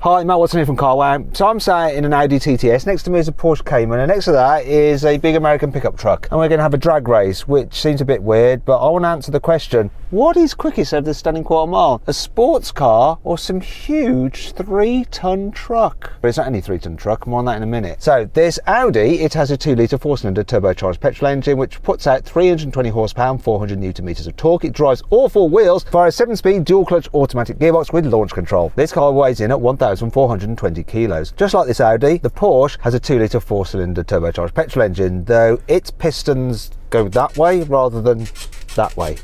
Hi, Matt Watson here from CarWow. So I'm sat in an Audi TTS, next to me is a Porsche Cayman, and next to that is a big American pickup truck. And we're going to have a drag race, which seems a bit weird, but I want to answer the question, what is quickest over the stunning quarter mile? A sports car or some huge 3-ton truck? But it's not any 3-ton truck, more on that in a minute. So this Audi, it has a 2-litre 4-cylinder turbocharged petrol engine, which puts out 320 horsepower and 400 newton meters of torque. It drives all 4 wheels via a 7-speed dual-clutch automatic gearbox with launch control. This car weighs in at 1,420 kilos. Just like this Audi, the Porsche has a 2-litre 4-cylinder turbocharged petrol engine, though its pistons go that way rather than that way.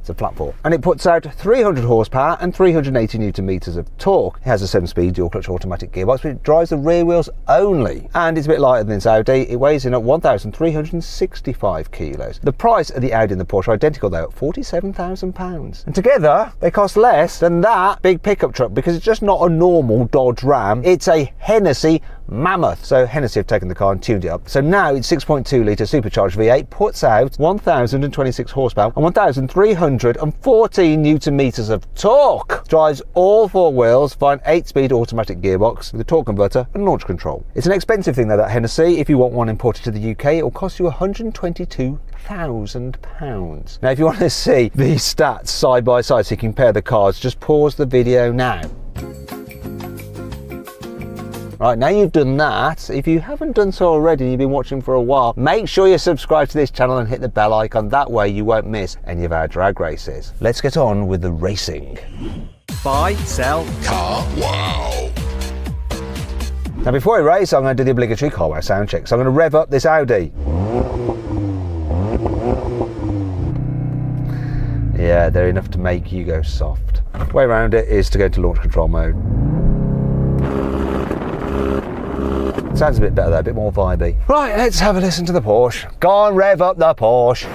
It's a flat 4. And it puts out 300 horsepower and 380 newton meters of torque. It has a 7-speed dual-clutch automatic gearbox, but it drives the rear wheels only. And it's a bit lighter than this Audi. It weighs in at 1,365 kilos. The price of the Audi and the Porsche are identical though, at £47,000. And together, they cost less than that big pickup truck, because it's just not a normal Dodge Ram. It's a Hennessy Mammoth. So Hennessy have taken the car and tuned it up. So now it's 6.2 litre supercharged V8, puts out 1,026 horsepower and 1,314 newton meters of torque. Drives all 4 wheels via an 8-speed automatic gearbox with a torque converter and launch control. It's an expensive thing though, that Hennessy. If you want one imported to the UK, it will cost you £122,000. Now if you want to see these stats side by side so you compare the cars, just pause the video now. Right, now you've done that, if you haven't done so already and you've been watching for a while, make sure you subscribe to this channel and hit the bell icon. That way you won't miss any of our drag races. Let's get on with the racing. Buy, sell, Car Wow. Now before I race, I'm going to do the obligatory CarWow sound check. So I'm going to rev up this Audi. Yeah, they're enough to make you go soft. The way around it is to go into launch control mode. Sounds a bit better though, a bit more vibey. Right, let's have a listen to the Porsche. Go on, rev up the Porsche.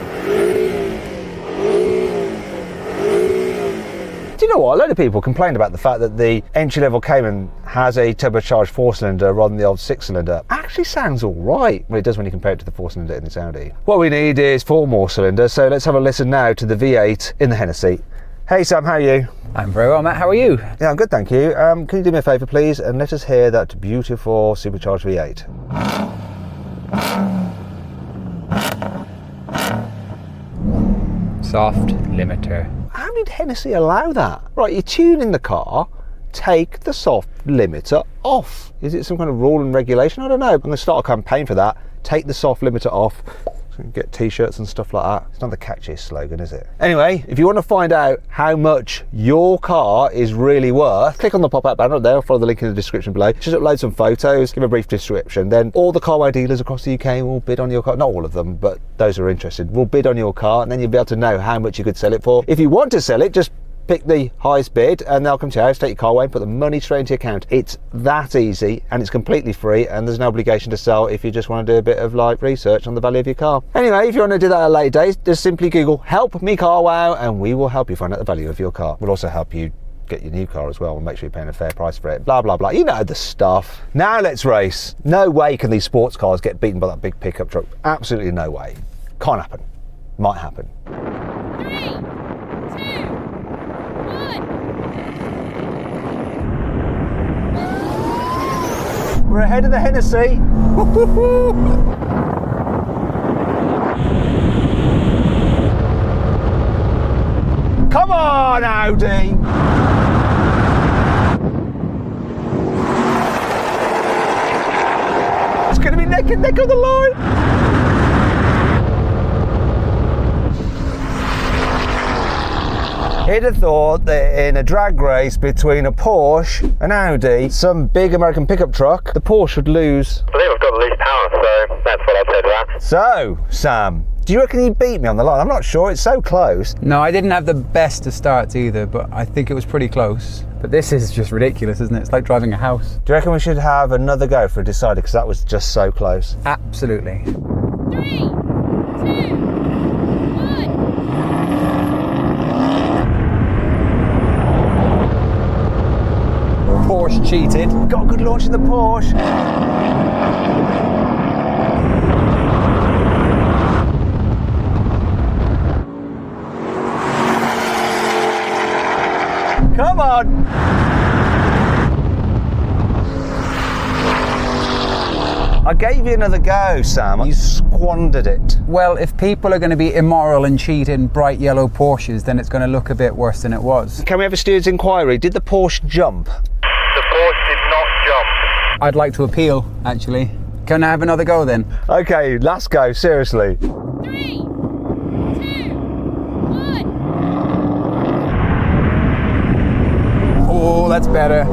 Do you know what? A load of people complained about the fact that the entry-level Cayman has a turbocharged 4-cylinder rather than the old 6-cylinder. Actually sounds all right. Well, it does when you compare it to the 4-cylinder in this Audi. What we need is 4 more cylinders, so let's have a listen now to the V8 in the Hennessy. Hey Sam, how are you? I'm very well, Matt. How are you? Yeah, I'm good, thank you. Can you do me a favour, please, and let us hear that beautiful supercharged V8. Soft limiter. How did Hennessy allow that? Right, you tune in the car, take the soft limiter off. Is it some kind of rule and regulation? I don't know. I'm going to start a campaign for that. Take the soft limiter off. Get t-shirts and stuff like that. It's not the catchiest slogan, is it? Anyway, if you want to find out how much your car is really worth, click on the pop-up banner up there, or follow the link in the description below. Just upload some photos, give a brief description, then all the CarWow dealers across the UK will bid on your car. Not all of them, but those who are interested will bid on your car, and then you'll be able to know how much you could sell it for. If you want to sell it, just pick the highest bid and they'll come to your house, take your car away and put the money straight into your account. It's that easy and it's completely free, and there's no obligation to sell if you just want to do a bit of like research on the value of your car. Anyway, if you want to do that at a later date, just simply Google "Help Me CarWow" and we will help you find out the value of your car. We'll also help you get your new car as well and make sure you're paying a fair price for it. Blah, blah, blah. You know the stuff. Now let's race. No way can these sports cars get beaten by that big pickup truck. Absolutely no way. Can't happen. Might happen. 3, 2, 1. We're ahead of the Hennessy. Come on, Audi. It's going to be neck and neck on the line. Who'd have thought that in a drag race between a Porsche, an Audi, some big American pickup truck, the Porsche would lose? I think I've got the least power, so that's what I'd say to that. So, Sam, do you reckon he beat me on the line? I'm not sure, it's so close. No, I didn't have the best of starts either, but I think it was pretty close. But this is just ridiculous, isn't it? It's like driving a house. Do you reckon we should have another go for a decider, because that was just so close? Absolutely. 3, 2, 1. Porsche cheated. Got a good launch in the Porsche. Come on. I gave you another go, Sam. You squandered it. Well, if people are going to be immoral and cheat in bright yellow Porsches, then it's going to look a bit worse than it was. Can we have a steward's inquiry? Did the Porsche jump? The Porsche did not jump. I'd like to appeal, actually. Can I have another go then? Okay, last go, seriously. 3, 2, 1. Oh, that's better.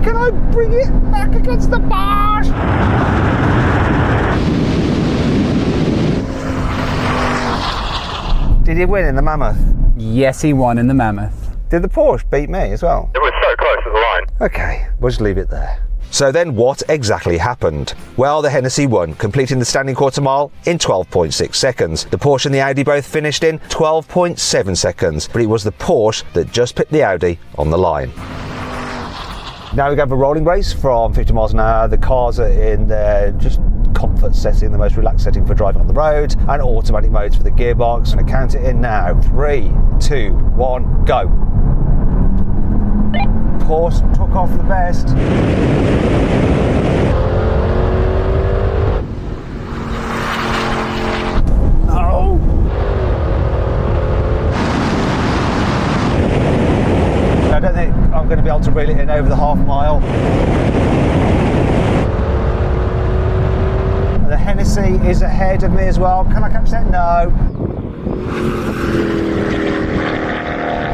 Can I bring it back against the bars? Did he win in the Mammoth? Yes, he won in the Mammoth. Did the Porsche beat me as well? It was so close to the line. Okay, we'll just leave it there. So then what exactly happened? Well, the Hennessy won, completing the standing quarter mile in 12.6 seconds. The Porsche and the Audi both finished in 12.7 seconds, but it was the Porsche that just pipped the Audi on the line. Now we go for a rolling race from 50 miles an hour. The cars are in their just comfort setting, the most relaxed setting for driving on the road, and automatic modes for the gearbox. I'm going to count it in now. 3, 2, 1, go. Porsche took off the best. No. I don't think I'm going to be able to reel it in over the half mile. And the Hennessy is ahead of me as well. Can I catch that? No.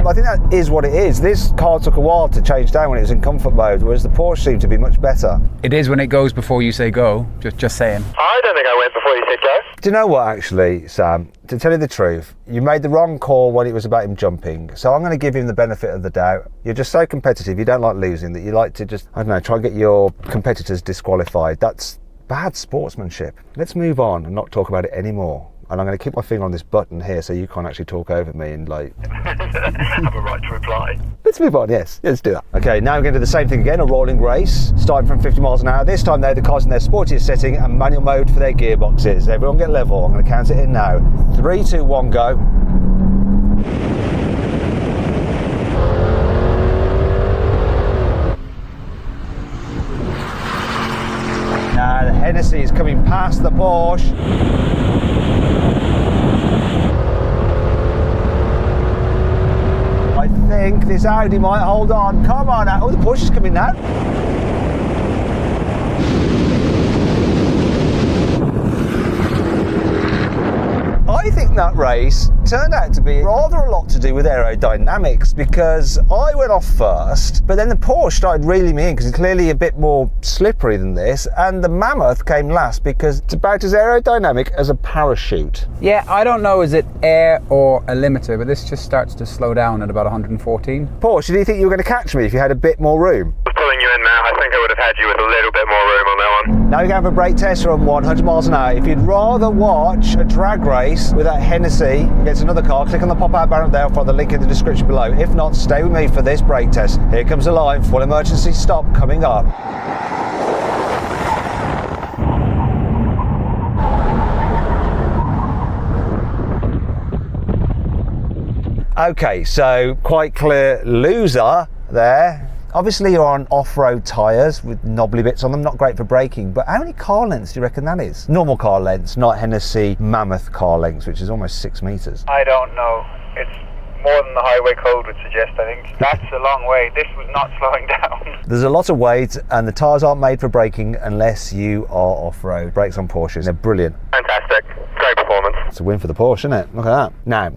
I think that is what it is. This car took a while to change down when it was in comfort mode, whereas the Porsche seemed to be much better. It is when it goes before you say go, just saying. I don't think I went before you said go. Do you know what, actually, Sam? To tell you the truth, you made the wrong call when it was about him jumping. So I'm going to give him the benefit of the doubt. You're just so competitive, you don't like losing, that you like to just, I don't know, try and get your competitors disqualified. That's bad sportsmanship. Let's move on and not talk about it anymore. And I'm going to keep my finger on this button here so you can't actually talk over me and like... have a right to reply. Let's move on, yes. Let's do that. Okay, now we're going to do the same thing again, a rolling race, starting from 50 miles an hour. This time though, the car's in their sportiest setting and manual mode for their gearboxes. Everyone get level. I'm going to count it in now. 3, 2, 1, go. Now the Hennessy is coming past the Porsche. I think this Audi might hold on. Come on now. Oh, the Porsche is coming now. I think that race turned out to be rather a lot to do with aerodynamics, because I went off first, but then the Porsche started reeling me in because it's clearly a bit more slippery than this, and the Mammoth came last because it's about as aerodynamic as a parachute. Yeah, I don't know, is it air or a limiter, but this just starts to slow down at about 114. Porsche, do you think you were going to catch me if you had a bit more room? I was pulling you in now. I think I would have had you with a little bit more room on that one. Now we're going to have a brake test from 100 miles an hour. If you'd rather watch a drag race with that Hennessy against another car, click on the pop-out banner there, or follow the link in the description below. If not, stay with me for this brake test. Here comes the line, full emergency stop coming up. Okay, so quite clear loser there. Obviously you're on off-road tyres with knobbly bits on them, not great for braking, but how many car lengths do you reckon that is? Normal car lengths, not Hennessy Mammoth car lengths, which is almost 6 metres. I don't know. It's more than the highway code would suggest, I think. That's a long way. This was not slowing down. There's a lot of weight and the tyres aren't made for braking unless you are off-road. Brakes on Porsches, they're brilliant. Fantastic. Great performance. It's a win for the Porsche, isn't it? Look at that. Now,